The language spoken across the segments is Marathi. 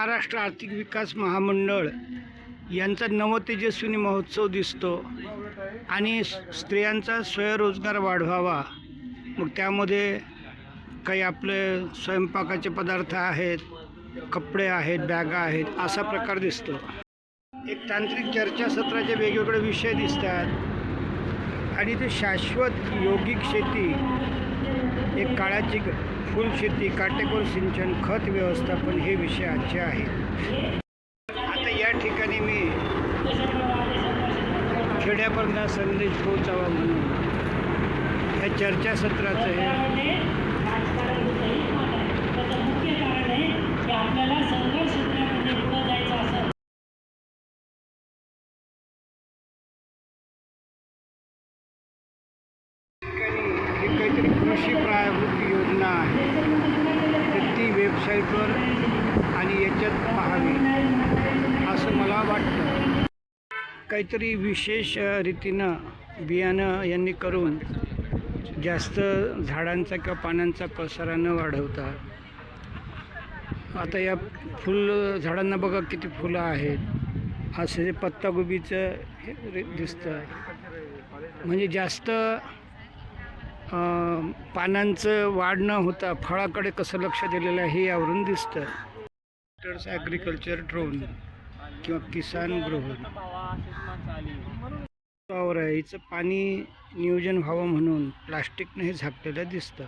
महाराष्ट्र आर्थिक विकास महामंडळ यांचा नवतेजस्विनी महोत्सव दिसतो आणि स्त्रियांचा स्वयंरोजगार वाढवावा, मग त्यामध्ये काही आपले स्वयंपाकाचे पदार्थ आहेत, कपडे आहेत, बॅगा आहेत, असा प्रकार दिसतो। एक तांत्रिक चर्चासत्राचे वेगवेगळे विषय दिसतात आणि ते शाश्वत योगिक शेती, एक काळाची फुलशेती, काटेकोर सिंचन, खत व्यवस्थापन हे विषय आजचे आहेत। आता या ठिकाणी मी खेड्यापर्यंत संदेश पोहोचावा म्हणून या चर्चासत्राचं हे काहीतरी कृषी प्रायोगिक योजना आहे, तर ती वेबसाईटवर आणि याच्यात पाहावी असं मला वाटतं। काहीतरी विशेष रीतीनं बियाणं यांनी करून जास्त झाडांचा किंवा पानांचा पसारा न वाढवता, आता या फुल झाडांना बघा किती फुलं आहेत, असं पत्तागोबीचं हे दिसतं, म्हणजे जास्त पानांचं वाढ न होता फळाकडे कसं लक्ष दिलेलं आहे हे यावरून दिसतं। ॲग्रिकल्चर ड्रोन किंवा किसान ग्रोहर आहे, हिचं पाणी नियोजन व्हावं म्हणून प्लास्टिकनं हे झाकलेलं दिसतं।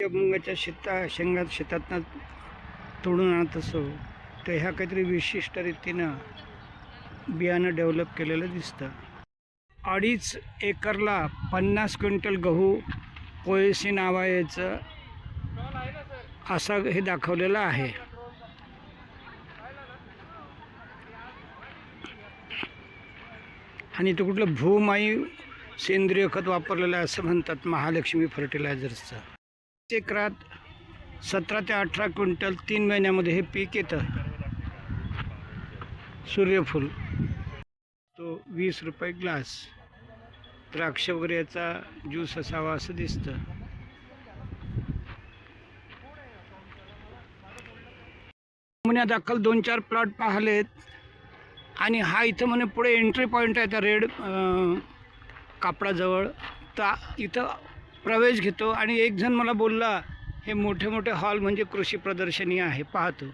मुंगाच्या शेतातनं तोडून आणत असो तर ह्या काहीतरी विशिष्ट रीतीनं बियाणं डेव्हलप केलेलं दिसतं। 2.5 एकरला 50 क्विंटल गहू पोयसी नावाचं असं हे दाखवलेलं आहे। आणि तो कुठलं भूमाई सेंद्रिय खत वापरलेलं आहे असं म्हणतात, महालक्ष्मी फर्टिलायझर्सचं। एकरात 17 ते 18 क्विंटल 3 महिन्यामध्ये हे पीक येतं। सूर्यफूल तो 20 रुपये ग्लास, द्राक्ष वगैरे याचा ज्यूस असावा असं दिसतं। दाखल 2-4 प्लॉट पाहिलेत आणि हा इथं म्हणे पुढे एंट्री पॉईंट आहे त्या रेड कापडाजवळ, तर इथं प्रवेश घेतो आणि एक जण मला बोलला हे मोठे मोठे हॉल म्हणजे कृषी प्रदर्शनी आहे, पाहतो।